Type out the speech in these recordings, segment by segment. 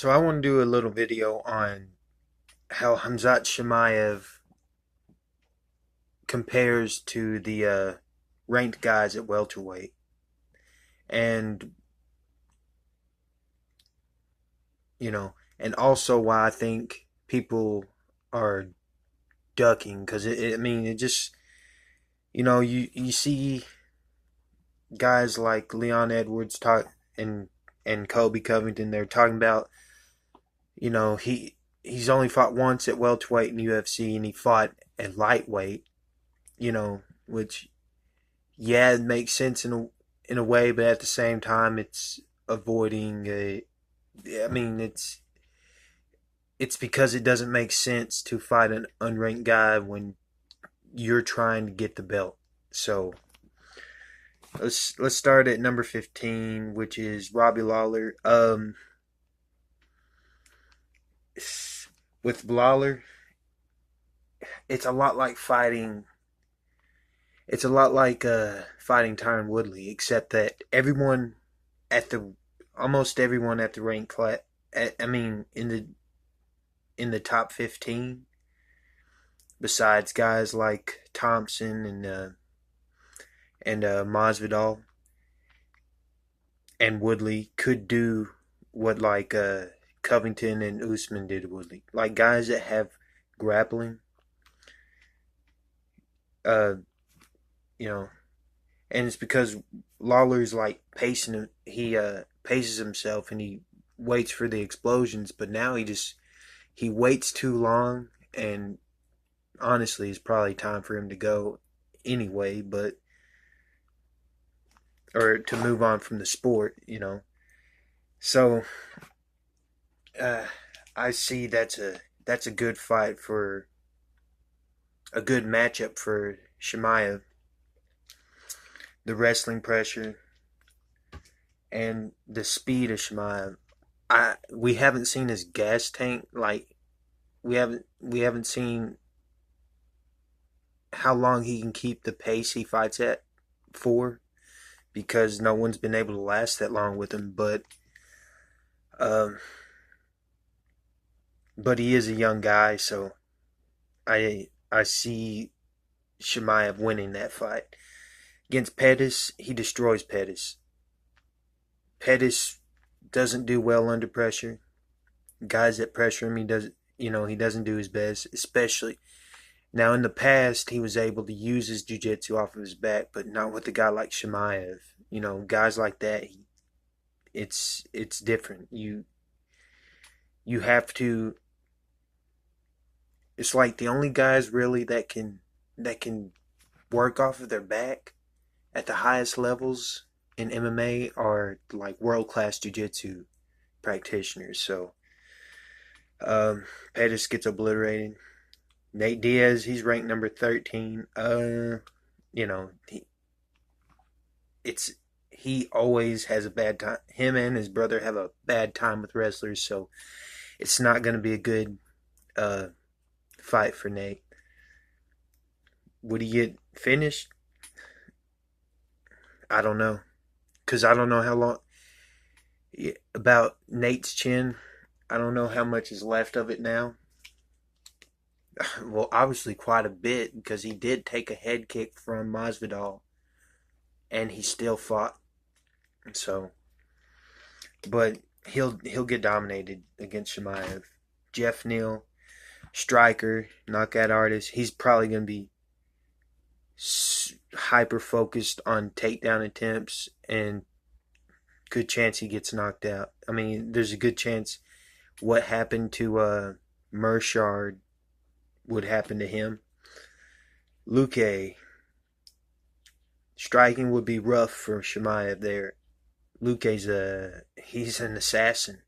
So I want to do a little video on how Khamzat Chimaev compares to the ranked guys at welterweight, and and also why I think people are ducking because it just you see guys like Leon Edwards talk and Kobe Covington. They're talking about he's only fought once at welterweight in UFC, and he fought at lightweight. Which, yeah, it makes sense in a way, but at the same time, it's avoiding a. I mean, it's because it doesn't make sense to fight an unranked guy when you're trying to get the belt. So let's start at number 15, which is Robbie Lawler. With Lawler, it's a lot like fighting. It's a lot like fighting Tyron Woodley, except that at the almost everyone at the rank class. I mean, in the top 15, besides guys like Thompson and Masvidal and Woodley, could do what like Covington and Usman did to Woodley, like guys that have grappling. Uh, you know, and it's because Lawler's like pacing him. He paces himself and he waits for the explosions, but now he waits too long, and honestly, it's probably time for him to go anyway, but or to move on from the sport. So uh, I see that's a good fight for a good matchup for Chimaev. The wrestling pressure and the speed of Chimaev. We haven't seen his gas tank, like we haven't seen how long he can keep the pace he fights at for, because no one's been able to last that long with him. Um, but he is a young guy, so I see Chimaev winning that fight. Against Pettis, he destroys Pettis. Pettis doesn't do well under pressure. Guys that pressure him, he doesn't do his best. Especially now, in the past, he was able to use his jiu-jitsu off of his back, but not with a guy like Chimaev. Guys like that, it's different. You have to. It's like the only guys really that can work off of their back at the highest levels in MMA are like world class jiu-jitsu practitioners. So Pettis gets obliterated. Nate Diaz, he's ranked number 13. You know, he, he always has a bad time. Him and his brother have a bad time with wrestlers, so it's not going to be a good uh, fight for Nate. Would he get finished? I don't know, cause I don't know how long about Nate's chin. I don't know how much is left of it now. Well, obviously quite a bit, because he did take a head kick from Masvidal, and he still fought. So, but he'll get dominated against Chimaev. Jeff Neal, striker, knockout artist. He's probably gonna be hyper focused on takedown attempts, and good chance he gets knocked out. I mean, there's a good chance what happened to Mershard would happen to him. Luque, striking would be rough for Chimaev there. Luque's he's an assassin,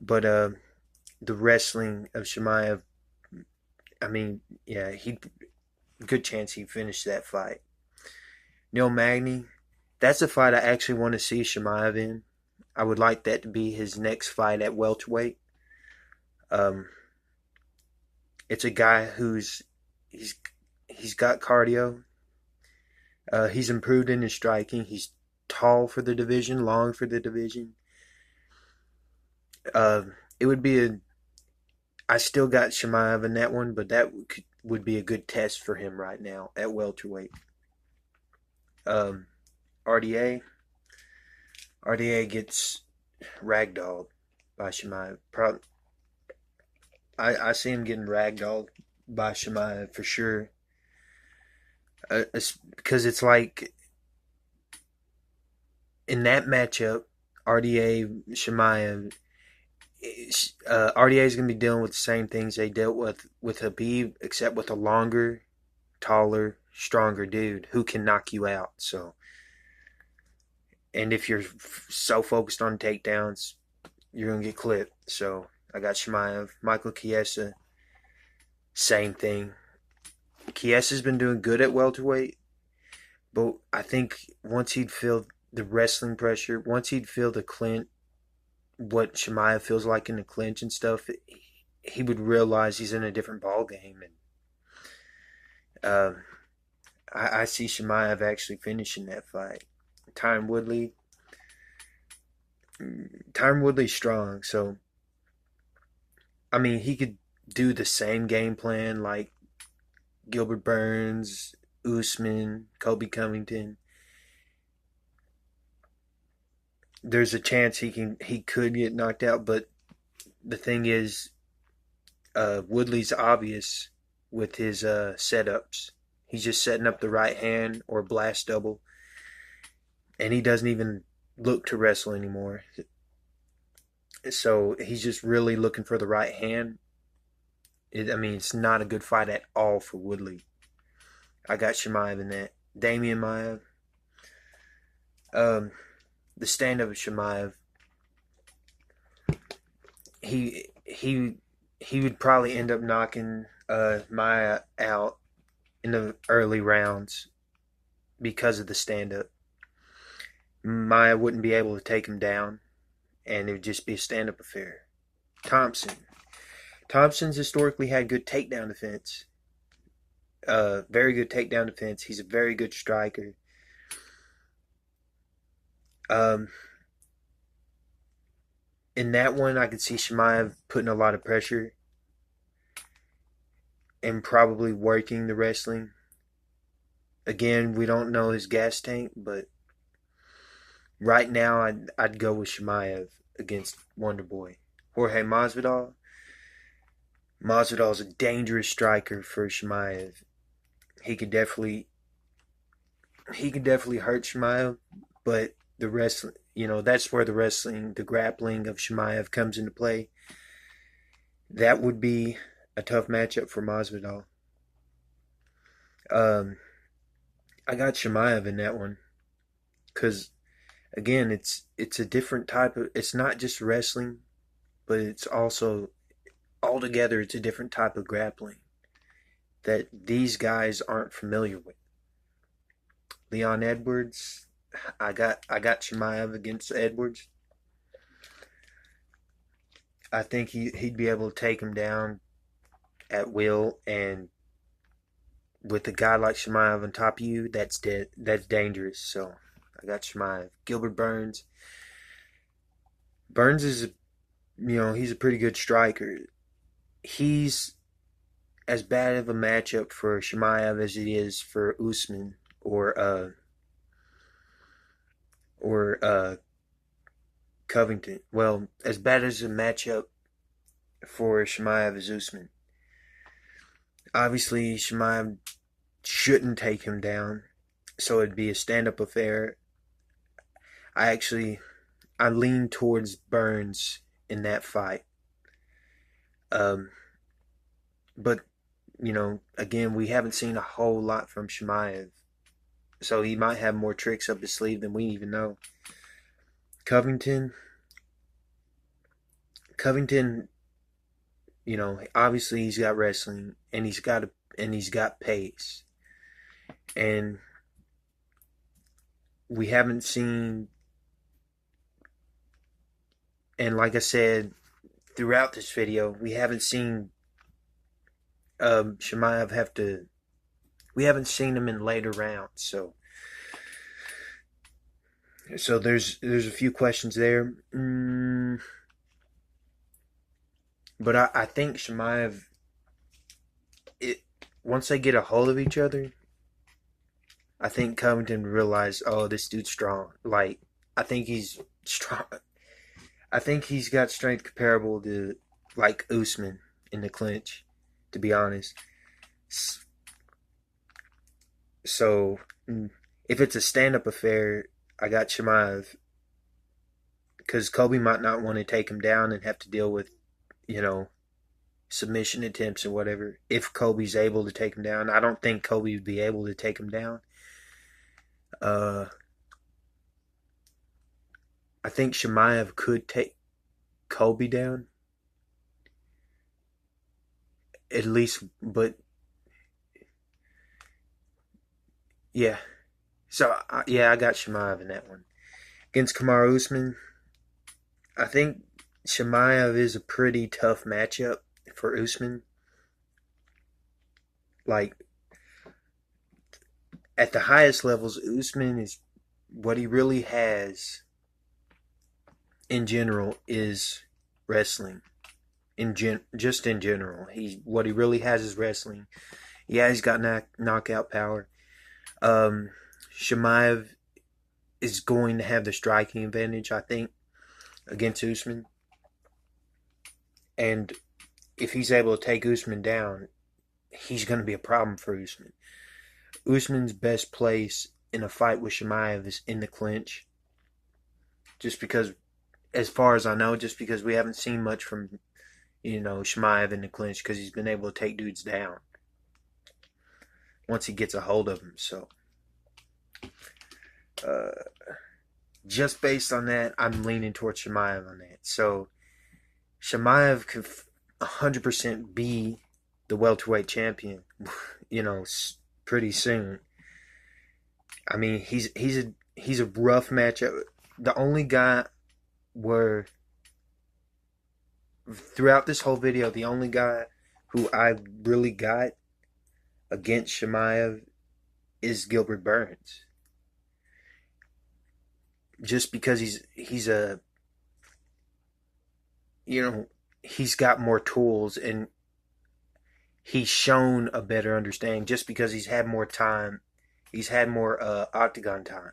but the wrestling of Chimaev. I mean, yeah, he good chance he finished that fight. Neil Magny, that's a fight I actually want to see Chimaev in. I would like that to be his next fight at welterweight. Um, it's a guy he's he's got cardio. He's improved in his striking. He's tall for the division, long for the division, Uh, it would be a. I still got Chimaev in that one, but that would be a good test for him right now at welterweight. Um, RDA. RDA gets ragdolled by Chimaev. I see him getting ragdolled by Chimaev for sure. Because it's like in that matchup, RDA Chimaev, RDA is going to be dealing with the same things they dealt with Habib, except with a longer, taller, stronger dude who can knock you out. So, and if you're so focused on takedowns, you're going to get clipped. So I got Chimaev. Michael Chiesa, same thing. Chiesa's been doing good at welterweight, but I think once he'd feel the wrestling pressure, once he'd feel the clinch, what Chimaev feels like in the clinch and stuff, he would realize he's in a different ball game. And I see Chimaev actually finishing that fight. Tyron Woodley, Tyron Woodley's strong, so I mean he could do the same game plan like Gilbert Burns, Usman, Kobe Covington. There's a chance he could get knocked out, but the thing is, Woodley's obvious with his setups. He's just setting up the right hand or blast double, and he doesn't even look to wrestle anymore. So he's just really looking for the right hand. I mean, it's not a good fight at all for Woodley. I got Chimaev in that. Damian Maia. The stand-up of Chimaev. He would probably end up knocking Maia out in the early rounds because of the stand-up. Maia wouldn't be able to take him down, and it would just be a stand-up affair. Thompson's historically had good takedown defense. Very good takedown defense. He's a very good striker. In that one, I could see Chimaev putting a lot of pressure and probably working the wrestling. Again, we don't know his gas tank, but right now I'd go with Chimaev against Wonderboy. Jorge Masvidal. Masvidal's a dangerous striker for Chimaev. He could definitely hurt Chimaev, but the wrestling, that's where the grappling of Chimaev comes into play. That would be a tough matchup for Masvidal. I got Chimaev in that one because, again, it's a different type of. It's not just wrestling, but it's also altogether it's a different type of grappling that these guys aren't familiar with. Leon Edwards, I got Chimaev against Edwards. I think he'd be able to take him down at will, and with a guy like Chimaev on top of you, that's dangerous. So I got Chimaev. Gilbert Burns. Burns is he's a pretty good striker. He's as bad of a matchup for Chimaev as it is for Usman or Covington. Well, as bad as a matchup for Chimaev as Usman. Obviously, Chimaev shouldn't take him down, so it'd be a stand-up affair. I lean towards Burns in that fight. But again, we haven't seen a whole lot from Chimaev, so he might have more tricks up his sleeve than we even know. Covington, obviously he's got wrestling and he's got pace, and we haven't seen. And like I said throughout this video, we haven't seen Chimaev have to. We haven't seen him in later rounds, so there's a few questions there. But I think Chimaev, it once they get a hold of each other, I think Covington realized, oh, this dude's strong. Like, I think he's strong. I think he's got strength comparable to like Usman in the clinch, to be honest. So if it's a stand-up affair, I got Chimaev because Kobe might not want to take him down and have to deal with, you know, submission attempts or whatever. If Kobe's able to take him down, I don't think Kobe would be able to take him down. Uh, I think Chimaev could take Kobe down at least, but yeah. So yeah, I got Chimaev in that one against Kamaru Usman. I think Chimaev is a pretty tough matchup for Usman. Like at the highest levels, Usman is what he really has in general is wrestling. Just in general, what he really has is wrestling. Yeah, he's got knockout power. Chimaev is going to have the striking advantage, I think, against Usman. And if he's able to take Usman down, he's going to be a problem for Usman. Usman's best place in a fight with Chimaev is in the clinch. Just because, as far as I know, just because we haven't seen much from, Chimaev in the clinch because he's been able to take dudes down once he gets a hold of him. So, just based on that, I'm leaning towards Chimaev on that. So, Chimaev could 100% be the welterweight champion, pretty soon. I mean, he's a rough matchup. The only guy where throughout this whole video, the only guy who I really got against Chimaev is Gilbert Burns. Just because he's got more tools and he's shown a better understanding just because he's had more time. He's had more octagon time.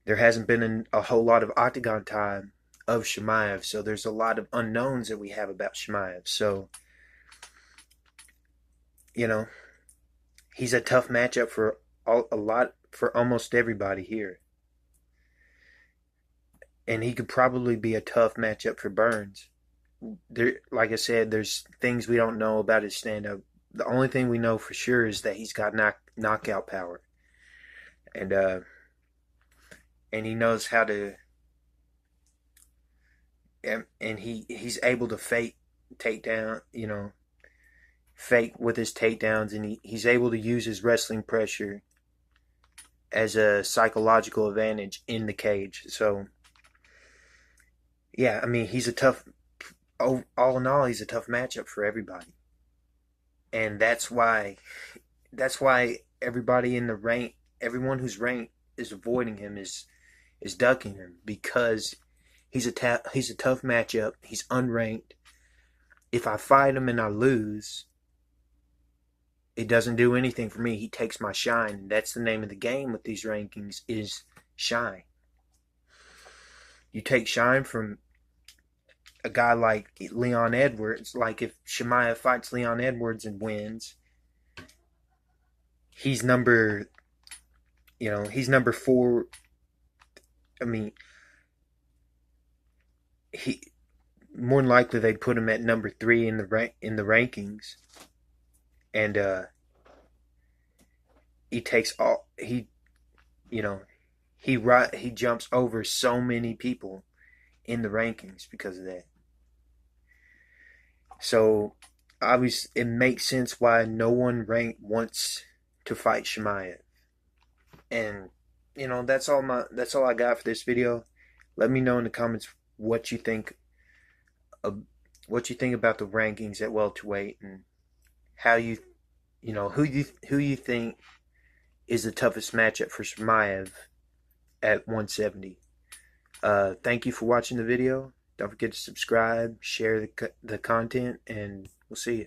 There hasn't been a whole lot of octagon time of Chimaev, so there's a lot of unknowns that we have about Chimaev. So, he's a tough matchup for almost everybody here. And he could probably be a tough matchup for Burns. Like I said, there's things we don't know about his stand-up. The only thing we know for sure is that he's got knockout power, and he knows how to, and he's able to fake takedown, fake with his takedowns, and he's able to use his wrestling pressure as a psychological advantage in the cage. So, yeah, I mean, all in all, he's a tough matchup for everybody. And that's why everybody in the rank, everyone who's ranked is avoiding him, is ducking him, because he's a tough matchup. He's unranked. If I fight him and I lose, it doesn't do anything for me. He takes my shine. And that's the name of the game with these rankings, is shine. You take shine from a guy like Leon Edwards. Like if Chimaev fights Leon Edwards and wins, he's number 4. I mean, he more than likely they'd put him at number 3 in the rankings, and he takes all he jumps over so many people in the rankings because of that. So obviously it makes sense why no one ranked wants to fight Chimaev. And that's all I got for this video. Let me know in the comments what you think about the rankings at welterweight, and how who you think is the toughest matchup for Chimaev at 170. Thank you for watching the video, Don't forget to subscribe, share the content, and we'll see you.